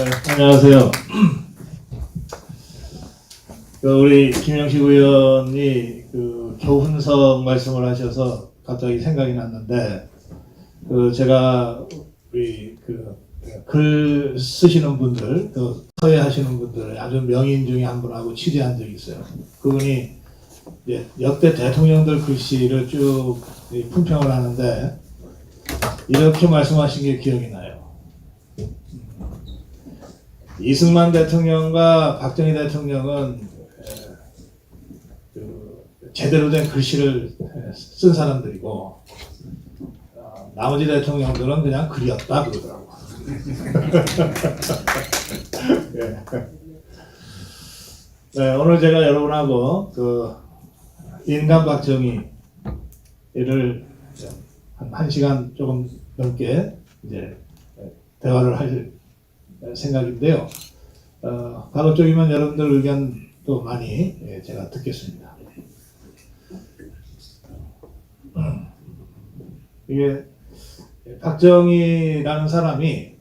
네, 안녕하세요. 우리 김영식 의원이 교훈성 말씀을 하셔서 갑자기 생각이 났는데, 제가 우리 글 쓰시는 분들, 또 서예하시는 분들 아주 명인 중에 한 분하고 취재한 적이 있어요. 그분이 이제 역대 대통령들 글씨를 쭉 품평을 하는데 이렇게 말씀하신 게 기억이 나요. 이승만 대통령과 박정희 대통령은 제대로 된 글씨를 쓴 사람들이고, 나머지 대통령들은 그냥 글이었다 그러더라고. 네. 네, 오늘 제가 여러분하고 인간 박정희를 한 1시간 조금 넘게 이제 대화를 할 생각인데요. 가급적이면 여러분들 의견도 많이 제가 듣겠습니다. 이게 박정희라는 사람이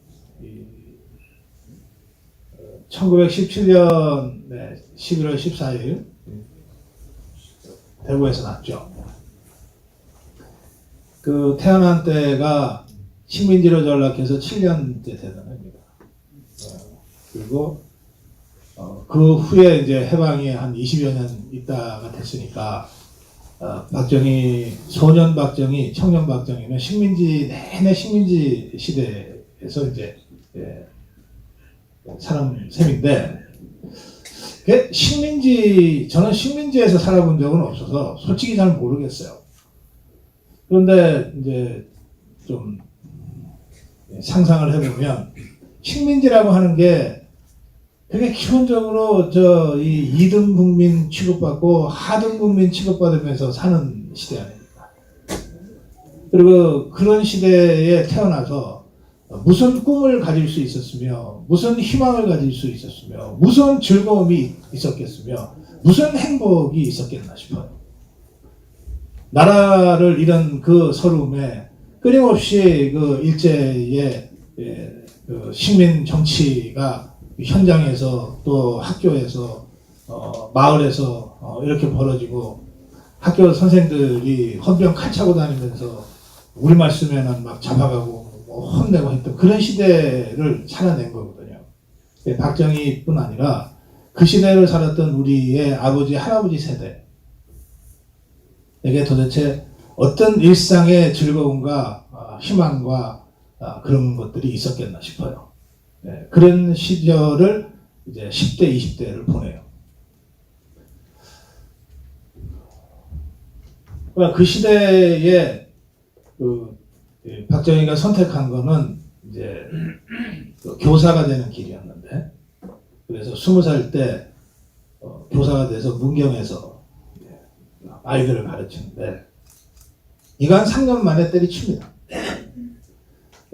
1917년 11월 14일 대구에서 났죠. 태어난 때가 식민지로 전락해서 7년째 되는 해입니다. 그리고 그 후에 이제 해방이 한 20여 년 있다가 됐으니까 박정희, 소년 박정희, 청년 박정희는 내내 식민지 시대에서 이제 사람 셈인데, 저는 식민지에서 살아본 적은 없어서 솔직히 잘 모르겠어요. 그런데 이제 좀 상상을 해보면 식민지라고 하는 게 그게 기본적으로 이 2등 국민 취급받고 하등 국민 취급받으면서 사는 시대 아닙니까? 그리고 그런 시대에 태어나서 무슨 꿈을 가질 수 있었으며, 무슨 희망을 가질 수 있었으며, 무슨 즐거움이 있었겠으며, 무슨 행복이 있었겠나 싶어요. 나라를 잃은 그 서름에 끊임없이 일제의 식민 정치가 현장에서 또 학교에서 마을에서 이렇게 벌어지고, 학교 선생들이 헌병 칼 차고 다니면서 우리말 쓰면은 막 잡아가고 혼내고 했던 그런 시대를 살아낸 거거든요. 박정희뿐 아니라 그 시대를 살았던 우리의 아버지, 할아버지 세대에게 도대체 어떤 일상의 즐거움과 희망과 그런 것들이 있었겠나 싶어요. 그런 시절을 이제 10대, 20대를 보내요. 그 시대에 박정희가 선택한 거는 이제 교사가 되는 길이었는데, 그래서 20살 때 교사가 돼서 문경에서 아이들을 가르치는데, 이거 한 3년 만에 때려칩니다.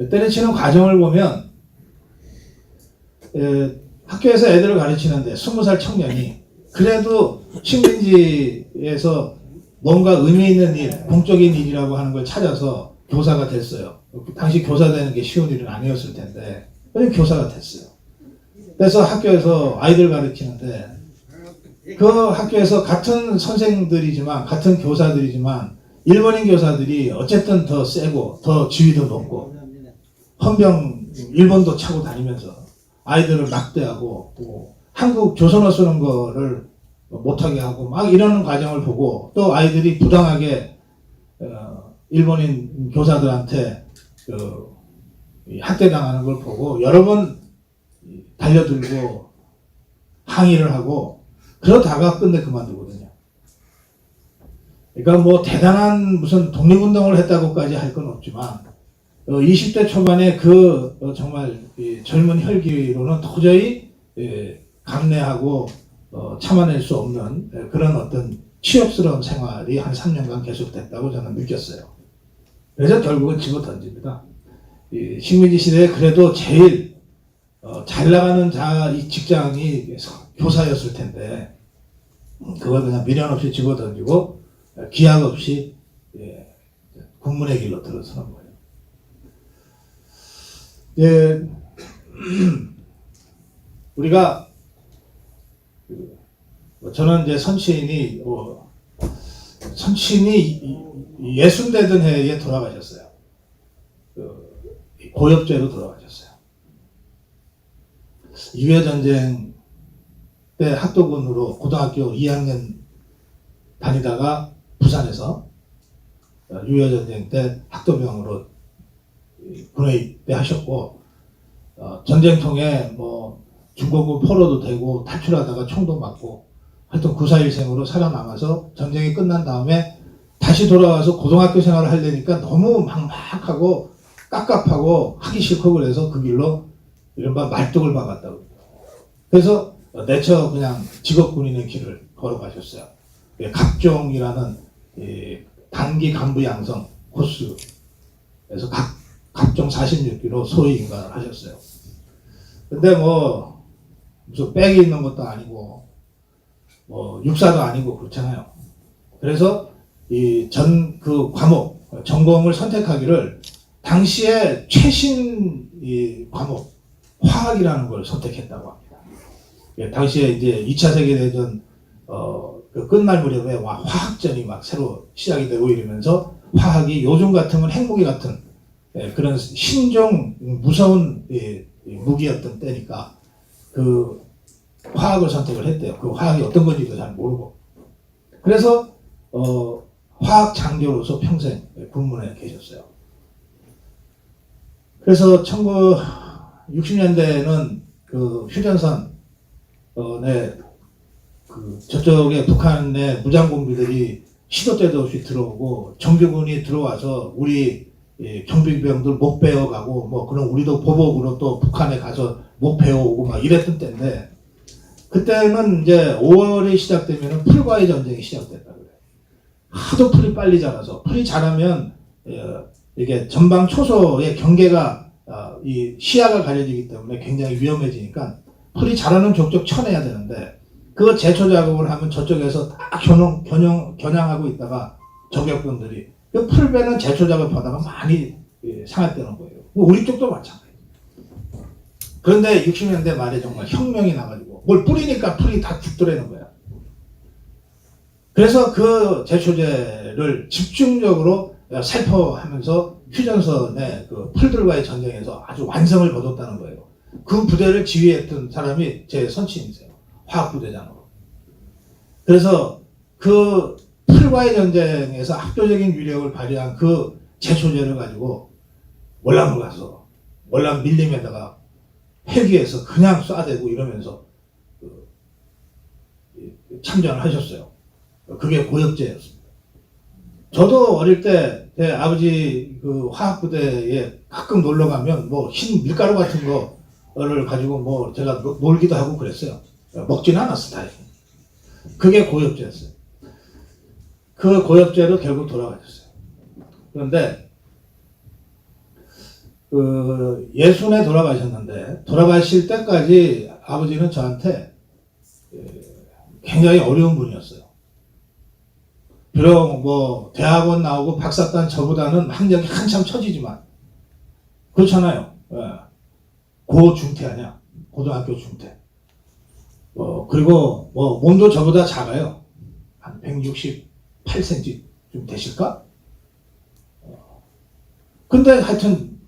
때려치는 과정을 보면 학교에서 애들을 가르치는데 20살 청년이 그래도 식민지에서 뭔가 의미 있는 일, 공적인 일이라고 하는 걸 찾아서 교사가 됐어요. 당시 교사 되는 게 쉬운 일은 아니었을 텐데 교사가 됐어요. 그래서 학교에서 아이들 가르치는데, 그 학교에서 같은 선생들이지만, 같은 교사들이지만 일본인 교사들이 어쨌든 더 세고 더 지위도 높고 헌병 일본도 차고 다니면서 아이들을 막대하고 한국 조선어 쓰는 거를 못하게 하고 막 이러는 과정을 보고, 또 아이들이 부당하게 일본인 교사들한테 학대당하는 걸 보고 여러 번 달려들고 항의를 하고 그러다가 끝내 그만두거든요. 그러니까 뭐 대단한 무슨 독립운동을 했다고까지 할 건 없지만 20대 초반에 정말 젊은 혈기로는 도저히 감내하고 참아낼 수 없는 그런 어떤 취업스러운 생활이 한 3년간 계속됐다고 저는 느꼈어요. 그래서 결국은 집어 던집니다. 식민지 시대에 그래도 제일 잘 나가는 이 직장이 교사였을 텐데 그걸 그냥 미련 없이 집어 던지고 기약 없이 군문의 길로 들어서는 거예요. 우리가 저는 이제 선친이 60되던 해에 돌아가셨어요. 고엽제로 돌아가셨어요. 6.25 전쟁 때 학도군으로 고등학교 2학년 다니다가 부산에서 6.25 전쟁 때 학도병으로 군에 입대하셨고, 전쟁통에 뭐 중공군 포로도 되고 탈출하다가 총도 맞고 하여튼 9.4일생으로 살아남아서 전쟁이 끝난 다음에 다시 돌아와서 고등학교 생활을 하려니까 너무 막막하고 깝깝하고 하기 싫고 그래서 그 길로 이른바 말뚝을 박았다고. 그래서 내처 그냥 직업군인의 길을 걸어가셨어요. 갑종이라는 단기 간부 양성 코스에서 갑종 46기로 소위 인간을 하셨어요. 근데 뭐 무슨 백이 있는 것도 아니고 뭐 육사도 아니고 그렇잖아요. 그래서 그 과목 전공을 선택하기를 당시에 최신 과목 화학이라는 걸 선택했다고 합니다. 당시에 이제 2차 세계대전 그 끝날 무렵에 화학전이 막 새로 시작이 되고 이러면서 화학이 요즘 같으면 핵무기 같은 그런 신종 무서운 무기였던 때니까 그 화학을 선택을 했대요. 그 화학이 어떤 건지도 잘 모르고. 그래서 화학 장교로서 평생 군문에 계셨어요. 그래서 1960년대에는 그 휴전선에 그 저쪽에 북한의 무장공비들이 시도 때도 없이 들어오고 정규군이 들어와서 우리 경비병들 못 배워가고 뭐 그럼 우리도 보복으로 또 북한에 가서 못 배워오고 막 이랬던 때인데, 그때는 이제 5월이 시작되면 풀과의 전쟁이 시작됐다 그래요. 하도 풀이 빨리 자라서, 풀이 자라면 이게 전방 초소의 경계가 이 시야가 가려지기 때문에 굉장히 위험해지니까 풀이 자라는 족족 쳐내야 되는데, 그 제초 작업을 하면 저쪽에서 딱 겨냥하고 있다가 저격병들이 그 풀배는 제초 작업하다가 많이 상했다는 거예요. 우리 쪽도 마찬가지예요. 그런데 60년대 말에 정말 혁명이 나가지고 뭘 뿌리니까 풀이 다 죽더라는 거야. 그래서 그 제초제를 집중적으로 살포하면서 휴전선의 그 풀들과의 전쟁에서 아주 완성을 거뒀다는 거예요. 그 부대를 지휘했던 사람이 제 선친이세요. 화학부대장으로. 그래서 그 풀과의 전쟁에서 압도적인 위력을 발휘한 그 제초제를 가지고 월남을 가서 월남 밀림에다가 헬기에서 그냥 쏴대고 이러면서 참전을 하셨어요. 그게 고엽제였습니다. 저도 어릴 때 제 아버지 그 화학부대에 가끔 놀러 가면 뭐 흰 밀가루 같은 거를 가지고 뭐 제가 놀기도 하고 그랬어요. 먹지는 않았어, 다행히. 그게 고엽제였어요. 그 고엽제로 결국 돌아가셨어요. 그런데 그 예순에 돌아가셨는데, 돌아가실 때까지 아버지는 저한테 굉장히 어려운 분이었어요. 비록 뭐 대학원 나오고 박사단 저보다는 학력이 한참 처지지만 그렇잖아요. 고중퇴 아니야. 고등학교 중퇴. 그리고 뭐 몸도 저보다 작아요. 한 168cm 좀 되실까? 근데 하여튼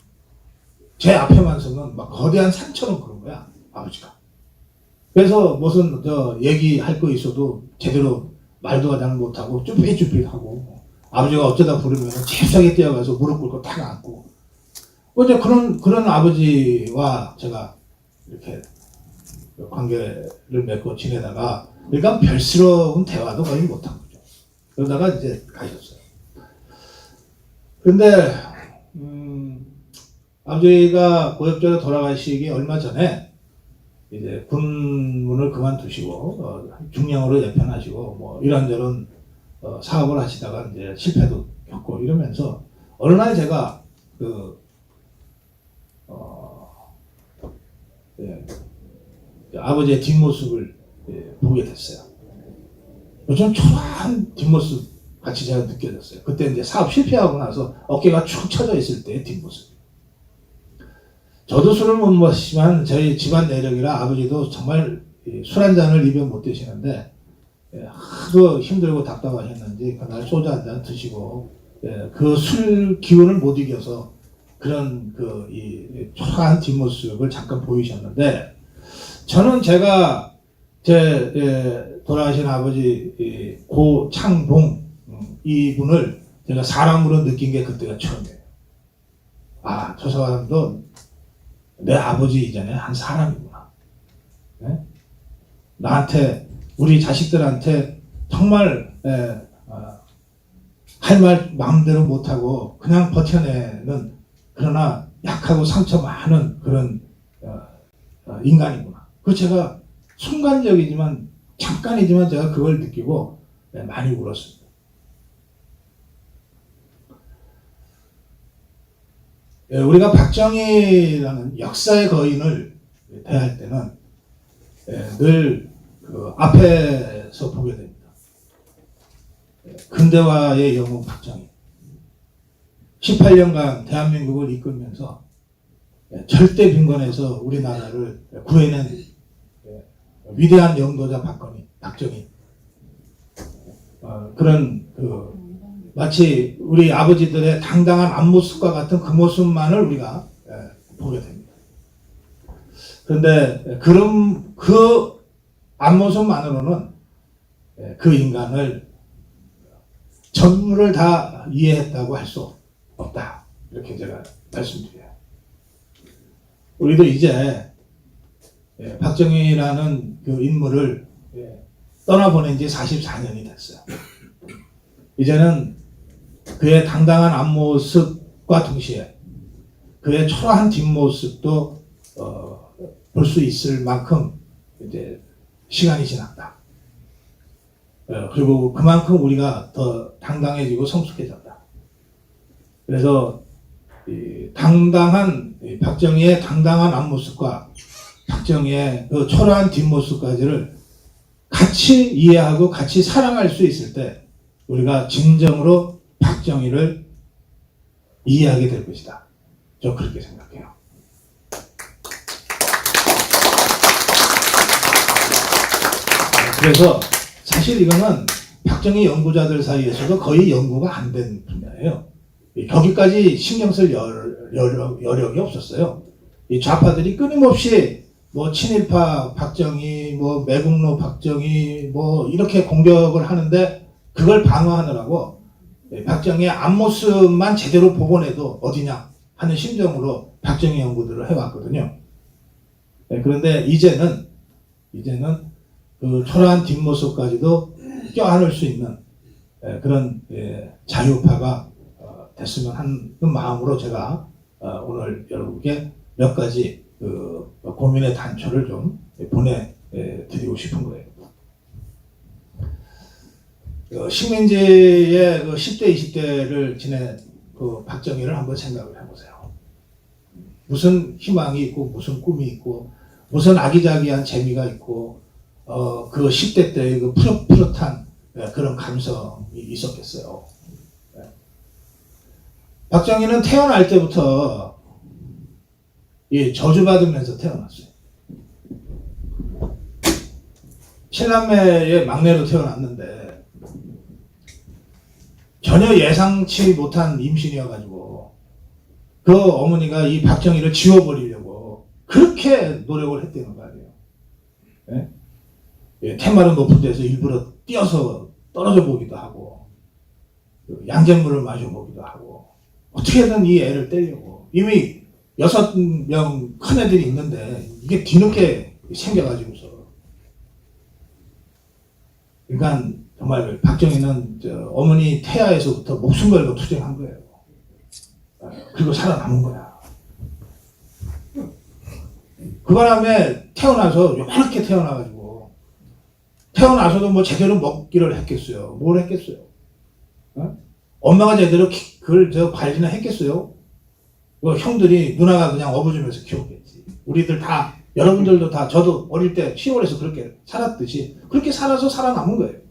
제 앞에만 서면 막 거대한 산처럼 그런 거야, 아버지가. 그래서 무슨 얘기할 거 있어도 제대로 말도 잘 못하고 쭈삣쭈삣하고, 아버지가 어쩌다 부르면 잽싸게 뛰어가서 무릎 꿇고 탁 안고, 이제 그런 아버지와 제가 이렇게 관계를 맺고 지내다가, 그러니까 별스러운 대화도 거의 못한 거죠. 그러다가 이제 가셨어요. 그런데 아버지가 고엽제로 돌아가시기 얼마 전에 이제 군문을 그만두시고 중령으로 예편하시고 뭐 이런저런 사업을 하시다가 이제 실패도 겪고 이러면서 어느 날 제가 아버지의 뒷모습을 보게 됐어요. 요즘 초라한 뒷모습 같이 제가 느껴졌어요. 그때 이제 사업 실패하고 나서 어깨가 축 처져 있을 때의 뒷모습. 저도 술을 못 마시지만 저희 집안 내력이라 아버지도 정말 술 한 잔을 입에 못 드시는데 하도 힘들고 답답하셨는지 그날 소주 한 잔 드시고 그 술 기운을 못 이겨서 그런 이 초라한 뒷모습을 잠깐 보이셨는데 저는 제가 제 돌아가신 아버지 고창봉 이분을 제가 사람으로 느낀 게 그때가 처음이에요. 아, 저 사람도 내 아버지 이전에 한 사람이구나. 네? 나한테 우리 자식들한테 정말 할 말 마음대로 못하고 그냥 버텨내는 그러나 약하고 상처 많은 그런 인간이구나. 그 제가 순간적이지만 잠깐이지만 제가 그걸 느끼고 많이 울었습니다. 우리가 박정희라는 역사의 거인을 대할 때는 늘 그 앞에서 보게 됩니다. 근대화의 영웅 박정희. 18년간 대한민국을 이끌면서 절대 빈곤에서 우리나라를 구해낸 위대한 영도자 박정희. 그런 마치 우리 아버지들의 당당한 앞모습과 같은 그 모습만을 우리가 보게 됩니다. 그런데 그 앞모습만으로는 그 인간을 전부를 다 이해했다고 할 수 없다. 이렇게 제가 말씀드려요. 우리도 이제 박정희라는 그 인물을 떠나보낸 지 44년이 됐어요. 이제는 그의 당당한 앞모습과 동시에 그의 초라한 뒷모습도 볼 수 있을 만큼 이제 시간이 지났다. 그리고 그만큼 우리가 더 당당해지고 성숙해졌다. 그래서 박정희의 당당한 앞모습과 박정희의 그 초라한 뒷모습까지를 같이 이해하고 같이 사랑할 수 있을 때 우리가 진정으로 박정희를 이해하게 될 것이다. 저 그렇게 생각해요. 그래서 사실 이거는 박정희 연구자들 사이에서도 거의 연구가 안 된 분야예요. 거기까지 신경 쓸 여력이 없었어요. 이 좌파들이 끊임없이 뭐 친일파 박정희, 뭐 매국노 박정희, 뭐 이렇게 공격을 하는데 그걸 방어하느라고 박정희의 앞모습만 제대로 복원해도 어디냐 하는 심정으로 박정희 연구들을 해왔거든요. 그런데 이제는 그 초라한 뒷모습까지도 껴안을 수 있는 그런 자유파가 됐으면 하는 마음으로 제가 오늘 여러분께 몇 가지 고민의 단초를 좀 보내드리고 싶은 거예요. 식민지의 10대, 20대를 지낸 박정희를 한번 생각을 해보세요. 무슨 희망이 있고, 무슨 꿈이 있고, 무슨 아기자기한 재미가 있고, 그 10대 때의 그 푸릇푸릇한 그런 감성이 있었겠어요. 박정희는 태어날 때부터 저주받으면서 태어났어요. 7남매의 막내로 태어났는데 전혀 예상치 못한 임신이어가지고 그 어머니가 이 박정희를 지워버리려고 그렇게 노력을 했다는 거 아니에요. 테마른 높은 데서 일부러 뛰어서 떨어져 보기도 하고 양잿물을 마셔보기도 하고 어떻게든 이 애를 떼려고 이미 6명 큰 애들이 있는데 이게 뒤늦게 생겨가지고서 그러니까 정말 박정희는 어머니 태아에서부터 목숨 걸고 투쟁한 거예요. 그리고 살아남은 거야. 그 바람에 태어나서 요만하게 태어나가지고 태어나서도 뭐 제대로 먹기를 했겠어요. 뭘 했겠어요? 엄마가 제대로 그걸 관리나 했겠어요? 형들이 누나가 그냥 업어주면서 키웠겠지. 우리들 다 여러분들도 다 저도 어릴 때 시골에서 그렇게 살았듯이 그렇게 살아서 살아남은 거예요.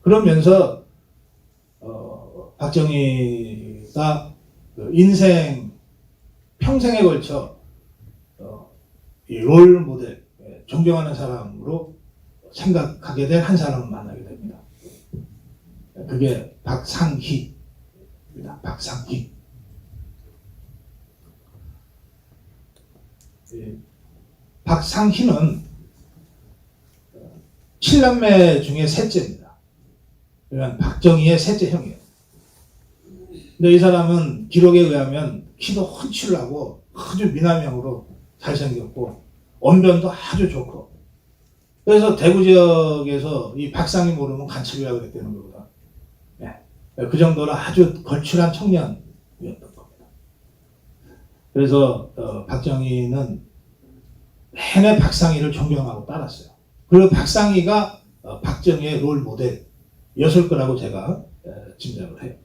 그러면서 박정희가 그 인생 평생에 걸쳐 이 롤 모델, 존경하는 사람으로 생각하게 된 한 사람을 만나게 됩니다. 그게 박상희입니다. 박상희. 박상희는 7남매 중에 셋째입니다. 그러니까 박정희의 셋째 형이에요. 근데 이 사람은 기록에 의하면 키도 훤칠하고 아주 미남형으로 잘생겼고 언변도 아주 좋고, 그래서 대구 지역에서 이 박상희 모르면 간첩이라고 그랬다는 거거든. 네. 그 정도로 아주 걸출한 청년이었던 겁니다. 그래서 박정희는 내내 박상희를 존경하고 따랐어요. 그리고 박상희가 박정희의 롤 모델이었을 거라고 제가 짐작을 해요.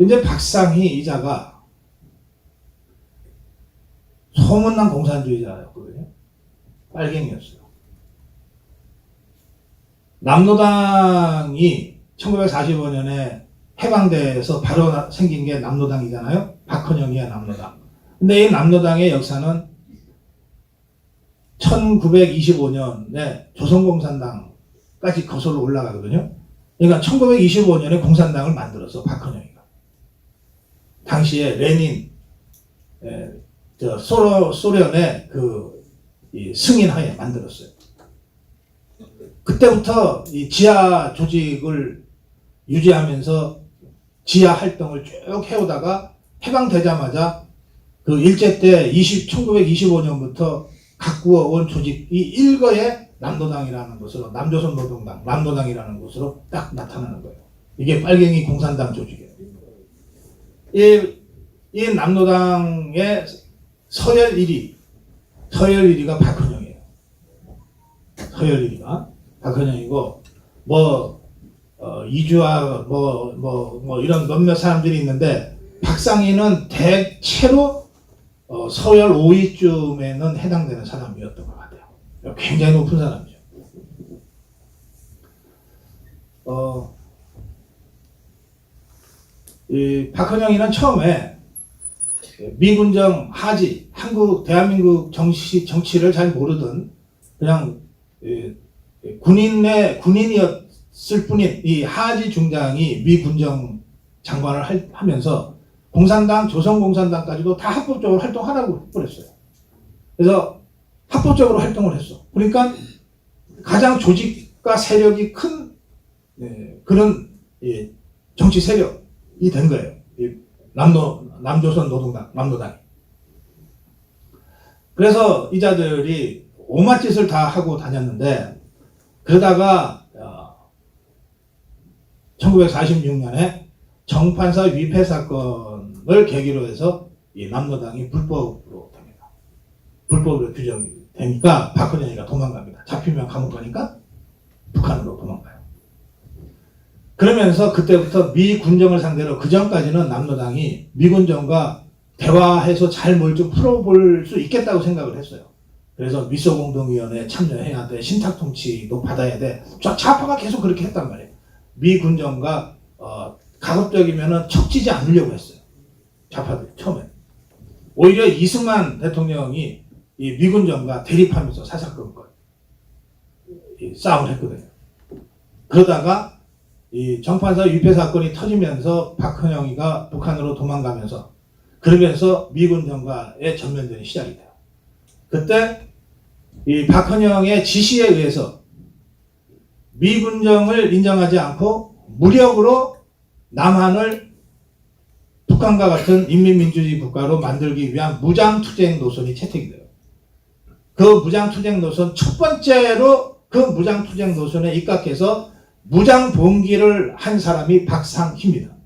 이제 박상희 이자가 소문난 공산주의자였거든요. 빨갱이였어요. 남노당이 1945년에 해방돼서 바로 생긴 게 남노당이잖아요. 박헌영이야 남노당. 근데 이 남노당의 역사는 1925년에 조선공산당까지 거슬러 올라가거든요. 그러니까 1925년에 공산당을 만들어서 박헌영이가 당시에 레닌, 소련의 이 승인하에 만들었어요. 그때부터 이 지하 조직을 유지하면서 지하 활동을 쭉 해오다가 해방되자마자 그 일제 때 1925년부터 가꾸어 온 조직이 일거에 남노당이라는 것으로, 남조선 노동당, 남노당이라는 것으로 딱 나타나는 거예요. 이게 빨갱이 공산당 조직이에요. 이 남노당의 서열 1위가 박헌영이에요. 서열 1위가 박헌영이고, 이주아, 이런 몇몇 사람들이 있는데, 박상희는 대체로 서열 5위쯤에는 해당되는 사람이었던 것 같아요. 굉장히 높은 사람이죠. 이 박헌영이는 처음에 미군정 하지, 대한민국 정치를 잘 모르던 그냥 군인이었을 뿐인 이 하지 중장이 미군정 장관을 하면서 공산당, 조선공산당까지도 다 합법적으로 활동하라고 그랬어요. 그래서 합법적으로 활동을 했어. 그러니까 가장 조직과 세력이 큰 그런 정치 세력이 된 거예요. 남조선 노동당, 남노당이. 그래서 이자들이 오만 짓을 다 하고 다녔는데, 그러다가 1946년에 정판사 위패 사건을 계기로 해서 이 남노당이 불법으로 됩니다. 불법으로 규정이 되니까 박헌영이가 도망갑니다. 잡히면 감옥 가니까 북한으로 도망가요. 그러면서 그때부터 미군정을 상대로, 그 전까지는 남노당이 미군정과 대화해서 잘 뭘 좀 풀어볼 수 있겠다고 생각을 했어요. 그래서 미소공동위원회에 참여해야 돼, 신탁통치도 받아야 돼, 좌파가 계속 그렇게 했단 말이에요. 미군정과 가급적이면은 척지지 않으려고 했어요. 좌파들 처음에. 오히려 이승만 대통령이 이 미군정과 대립하면서 사사건건 싸움을 했거든요. 그러다가 이 정판사 위패 사건이 터지면서 박헌영이가 북한으로 도망가면서, 그러면서 미군정과의 전면전이 시작이 돼요. 그때 이 박헌영의 지시에 의해서 미군정을 인정하지 않고 무력으로 남한을 북한과 같은 인민민주주의 국가로 만들기 위한 무장투쟁 노선이 채택이 돼요. 그 무장투쟁 노선, 첫 번째로 그 무장투쟁 노선에 입각해서 무장봉기를 한 사람이 박상희입니다.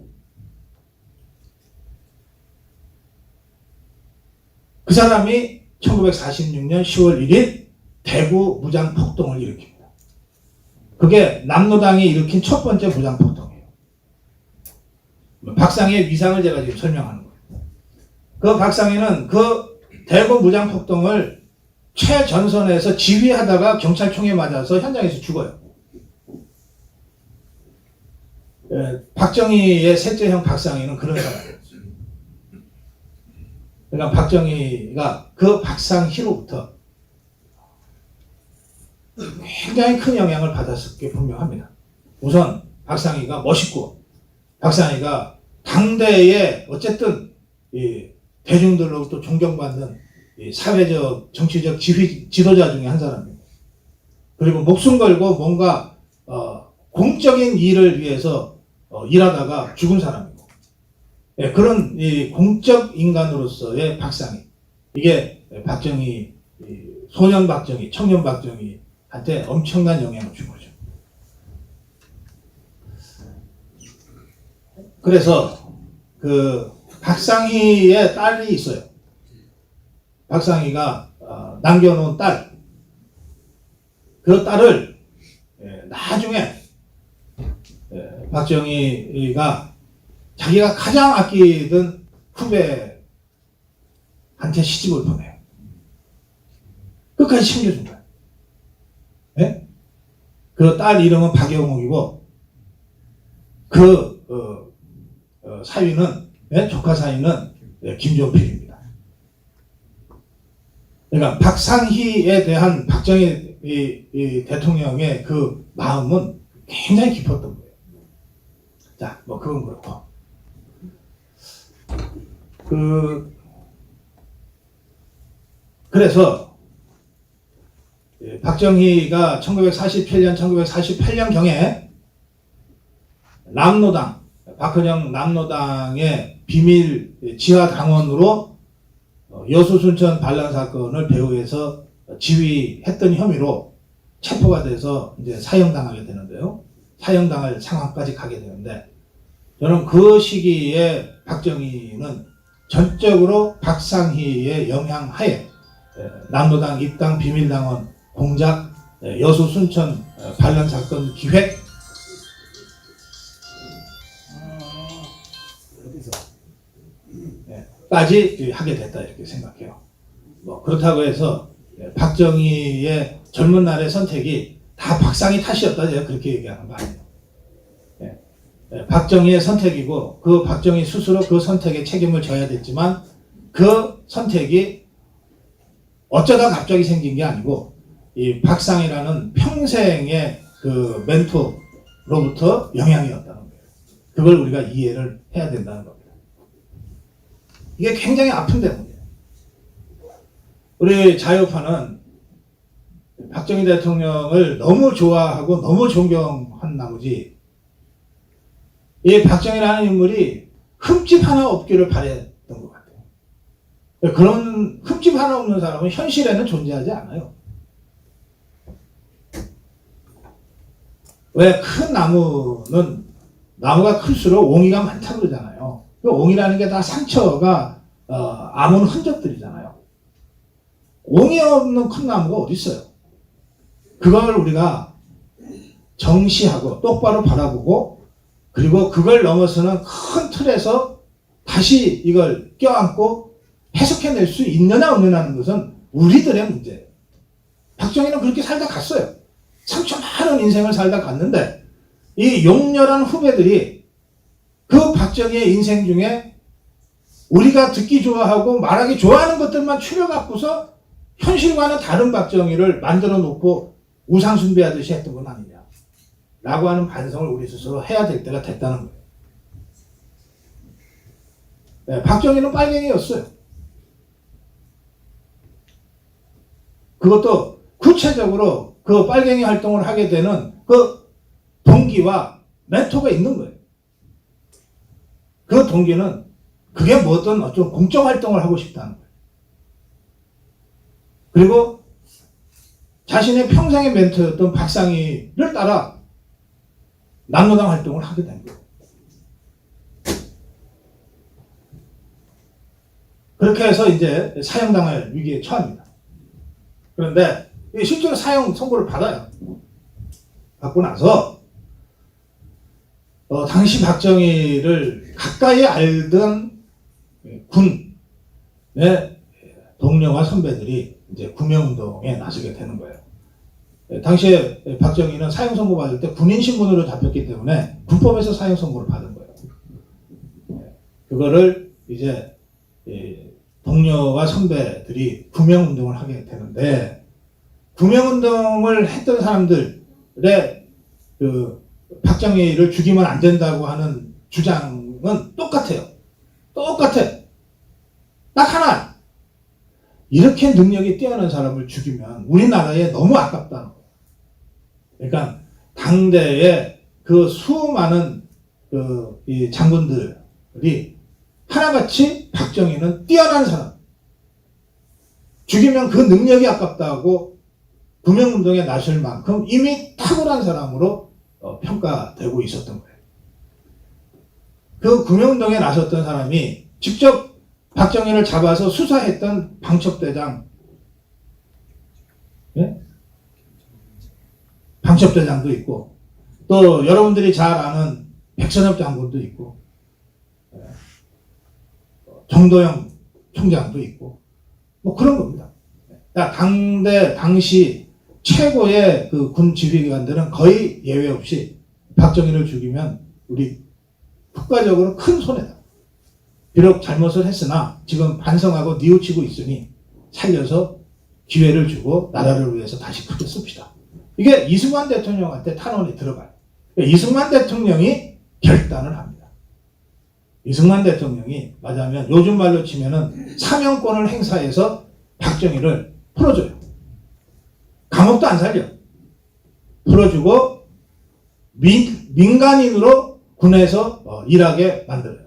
그 사람이 1946년 10월 1일 대구 무장폭동을 일으킵니다. 그게 남노당이 일으킨 첫 번째 무장폭동이에요. 박상희의 위상을 제가 지금 설명하는 거예요. 그 박상희는 그 대구 무장폭동을 최전선에서 지휘하다가 경찰총에 맞아서 현장에서 죽어요. 박정희의 셋째 형 박상희는 그런 사람이었어요. 그러니까 박정희가 그 박상희로부터 굉장히 큰 영향을 받았을 게 분명합니다. 우선 박상희가 멋있고, 박상희가 당대에 어쨌든 이 대중들로부터 존경받는 이 사회적, 정치적 지도자 중에 한 사람입니다. 그리고 목숨 걸고 뭔가 공적인 일을 위해서 일하다가 죽은 사람이고, 예, 그런 이 공적 인간으로서의 박상희, 이게 박정희, 소년 박정희, 청년 박정희한테 엄청난 영향을 준 거죠. 그래서 그 박상희의 딸이 있어요. 박상희가 남겨놓은 딸, 그 딸을 나중에 박정희가 자기가 가장 아끼던 후배한테 시집을 보내요. 끝까지 챙겨준 거야. 네? 그 딸 이름은 박영옥이고, 그 사위는, 조카 사위는 김종필입니다. 그러니까 박상희에 대한 박정희 대통령의 그 마음은 굉장히 깊었던 거예요. 자, 뭐 그건 그렇고, 그래서 박정희가 1947년 남노당, 박헌영 남노당의 비밀 지하 당원으로 여수순천 반란 사건을 배후에서 지휘했던 혐의로 체포가 돼서 이제 사형당하게 되는데요. 사형당할 상황까지 가게 되는데, 저는 그 시기에 박정희는 전적으로 박상희의 영향하에 남노당 입당 비밀당원 공작, 여수 순천 반란 사건 기획, 까지 하게 됐다, 이렇게 생각해요. 뭐 그렇다고 해서 박정희의 젊은 날의 선택이 다 박상희 탓이었다, 제가 그렇게 얘기하는 거 아니에요. 박정희의 선택이고, 그 박정희 스스로 그 선택에 책임을 져야 됐지만, 그 선택이 어쩌다 갑자기 생긴 게 아니고, 이 박상희라는 평생의 그 멘토로부터 영향이었다는 거예요. 그걸 우리가 이해를 해야 된다는 겁니다. 이게 굉장히 아픈 대목이에요. 우리 자유파는 박정희 대통령을 너무 좋아하고 너무 존경한 나머지, 이 박정희라는 인물이 흠집 하나 없기를 바랬던 것 같아요. 그런 흠집 하나 없는 사람은 현실에는 존재하지 않아요. 왜 큰 나무는 나무가 클수록 옹이가 많다고 그러잖아요. 그 옹이라는 게 다 상처가 아문 흔적들이잖아요. 옹이 없는 큰 나무가 어디 있어요? 그걸 우리가 정시하고 똑바로 바라보고, 그리고 그걸 넘어서는 큰 틀에서 다시 이걸 껴안고 해석해낼 수 있느냐 없느냐는 것은 우리들의 문제예요. 박정희는 그렇게 살다 갔어요. 상처 많은 인생을 살다 갔는데, 이 용렬한 후배들이 그 박정희의 인생 중에 우리가 듣기 좋아하고 말하기 좋아하는 것들만 추려갖고서 현실과는 다른 박정희를 만들어 놓고 우상숭배하듯이 했던 건 아니냐 라고 하는 반성을 우리 스스로 해야 될 때가 됐다는 거예요. 네, 박정희는 빨갱이였어요. 그것도 구체적으로 그 빨갱이 활동을 하게 되는 그 동기와 멘토가 있는 거예요. 그 동기는 그게 뭐든 어떤 공적 활동을 하고 싶다는 거예요. 그리고 자신의 평생의 멘토였던 박상희를 따라 남노당 활동을 하게 된 거예요. 그렇게 해서 이제 사형당할 위기에 처합니다. 그런데 실제로 사형 선고를 받아요. 받고 나서 당시 박정희를 가까이 알던 군의 동료와 선배들이 이제 구명운동에 나서게 되는 거예요. 당시에 박정희는 사형 선고 받을 때 군인 신분으로 잡혔기 때문에 군법에서 사형 선고를 받은 거예요. 그거를 이제 동료와 선배들이 구명운동을 하게 되는데, 구명운동을 했던 사람들의 그 박정희를 죽이면 안 된다고 하는 주장은 똑같아요. 똑같아. 딱 하나. 이렇게 능력이 뛰어난 사람을 죽이면 우리나라에 너무 아깝다는 거예요. 그러니까 당대의 그 수많은 이 장군들이 하나같이 박정희는 뛰어난 사람, 죽이면 그 능력이 아깝다고 구명운동에 나설 만큼 이미 탁월한 사람으로 평가되고 있었던 거예요. 그 구명운동에 나섰던 사람이 직접 박정희를 잡아서 수사했던 방첩대장, 예? 방첩대장도 있고, 또 여러분들이 잘 아는 백선엽 장군도 있고, 정도영 총장도 있고, 뭐 그런 겁니다. 당시 최고의 그 군 지휘관들은 거의 예외 없이 박정희를 죽이면 우리 국가적으로 큰 손해다. 비록 잘못을 했으나 지금 반성하고 뉘우치고 있으니 살려서 기회를 주고 나라를 위해서 다시 크게 씁시다. 이게 이승만 대통령한테 탄원이 들어가요. 이승만 대통령이 결단을 합니다. 이승만 대통령이 맞아면 요즘 말로 치면은 사명권을 행사해서 박정희를 풀어줘요. 감옥도 안 살려. 풀어주고 민간인으로 군에서 일하게 만들어요.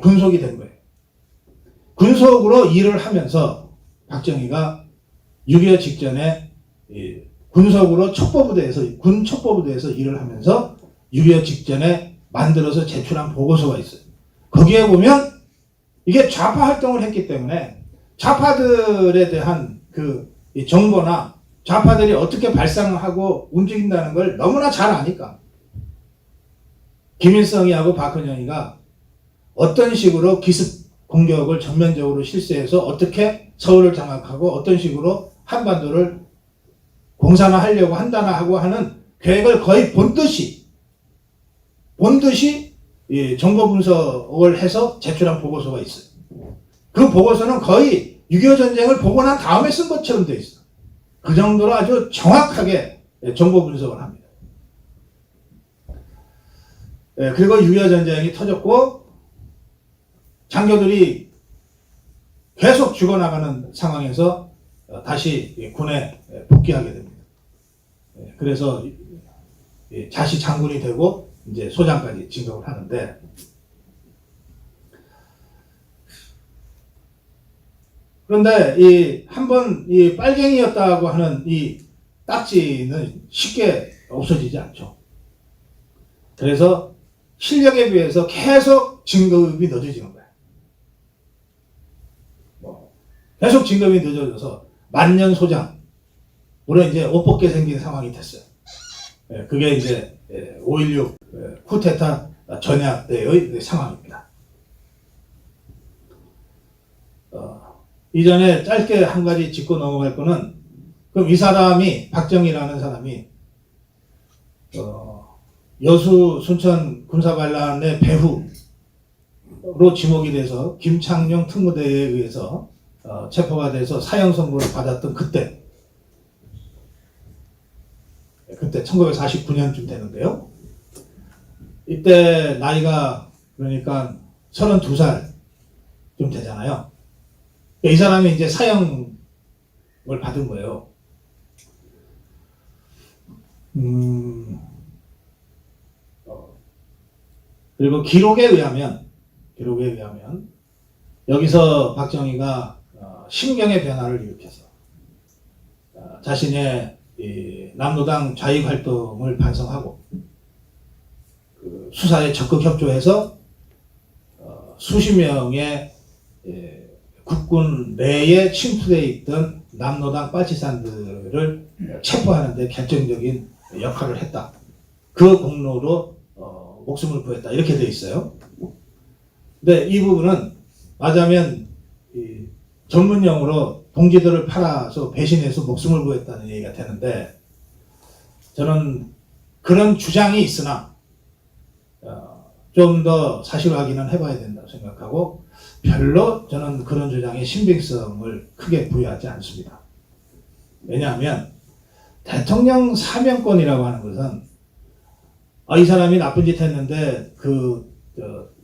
군속이 된 거예요. 군속으로 일을 하면서 박정희가 6.25 직전에 군속으로 군 첩보부대에서 일을 하면서 6.25 직전에 만들어서 제출한 보고서가 있어요. 거기에 보면 이게 좌파 활동을 했기 때문에 좌파들에 대한 그 정보나 좌파들이 어떻게 발상하고 움직인다는 걸 너무나 잘 아니까 김일성이하고 박헌영이가 어떤 식으로 기습 공격을 전면적으로 실시해서 어떻게 서울을 장악하고 어떤 식으로 한반도를 공산화하려고 한다나 하고 하는 계획을 거의 본듯이 정보 분석을 해서 제출한 보고서가 있어요. 그 보고서는 거의 6.25 전쟁을 보고 난 다음에 쓴 것처럼 돼 있어. 그 정도로 아주 정확하게 정보 분석을 합니다. 그리고 6.25 전쟁이 터졌고 장교들이 계속 죽어나가는 상황에서 다시 군에 복귀하게 됩니다. 그래서 다시 장군이 되고 이제 소장까지 진급을 하는데, 그런데 한번 이 빨갱이였다고 하는 이 딱지는 쉽게 없어지지 않죠. 그래서 실력에 비해서 계속 진급이 늦어지는 거예요. 계속 진급이 늦어져서 만년 소장, 물론 이제 옷 벗게 생긴 상황이 됐어요. 그게 이제 5.16 쿠데타 전야 때의 상황입니다. 이전에 짧게 한 가지 짚고 넘어갈 거는, 그럼 이 사람이, 박정희라는 사람이 여수 순천 군사반란의 배후로 지목이 돼서 김창룡 특무대에 의해서 체포가 돼서 사형 선고를 받았던 그때 1949년쯤 되는데요. 이때 나이가 그러니까 32살 좀 되잖아요. 이 사람이 이제 사형을 받은 거예요. 그리고 기록에 의하면 여기서 박정희가 심경의 변화를 일으켜서 자신의 남로당 좌익 활동을 반성하고 수사에 적극 협조해서 수십 명의 국군 내에 침투되어 있던 남로당 빨치산들을 체포하는 데 결정적인 역할을 했다. 그 공로로 목숨을 구했다. 이렇게 되어 있어요. 근데 이 부분은 맞으면 전문용어로 동지들을 팔아서 배신해서 목숨을 구했다는 얘기가 되는데, 저는 그런 주장이 있으나 좀 더 사실 확인은 해봐야 된다고 생각하고 별로 저는 그런 주장에 신빙성을 크게 부여하지 않습니다. 왜냐하면 대통령 사면권이라고 하는 것은 이 사람이 나쁜 짓 했는데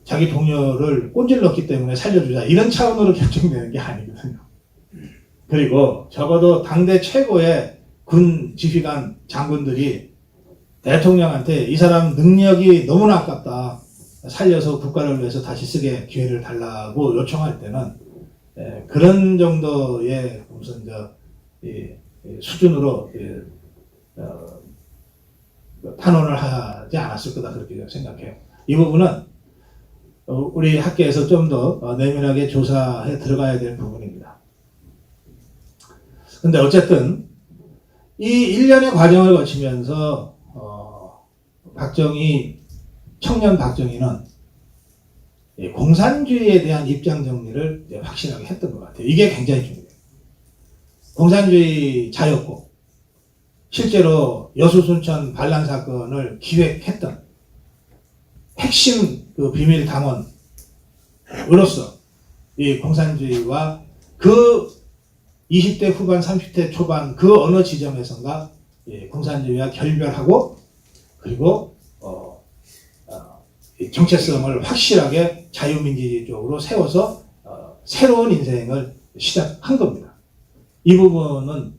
자기 동료를 꼰질렀기 때문에 살려주자 이런 차원으로 결정되는 게 아니거든요. 그리고 적어도 당대 최고의 군 지휘관 장군들이 대통령한테 이 사람 능력이 너무나 아깝다. 살려서 국가를 위해서 다시 쓰게 기회를 달라고 요청할 때는 그런 정도의 무슨 수준으로 탄원을 하지 않았을 거다 그렇게 생각해요. 이 부분은 우리 학계에서 좀 더 내면하게 조사해 들어가야 될 부분입니다. 근데 어쨌든 이 1년의 과정을 거치면서 청년 박정희는 공산주의에 대한 입장 정리를 확실하게 했던 것 같아요. 이게 굉장히 중요해요. 공산주의자였고 실제로 여수순천 반란 사건을 기획했던 핵심 비밀 당원으로서 이 공산주의와 그 20대 후반 30대 초반 그 어느 지점에선가 공산주의와 결별하고 그리고 정체성을 확실하게 자유민주주의적으로 세워서 새로운 인생을 시작한 겁니다. 이 부분은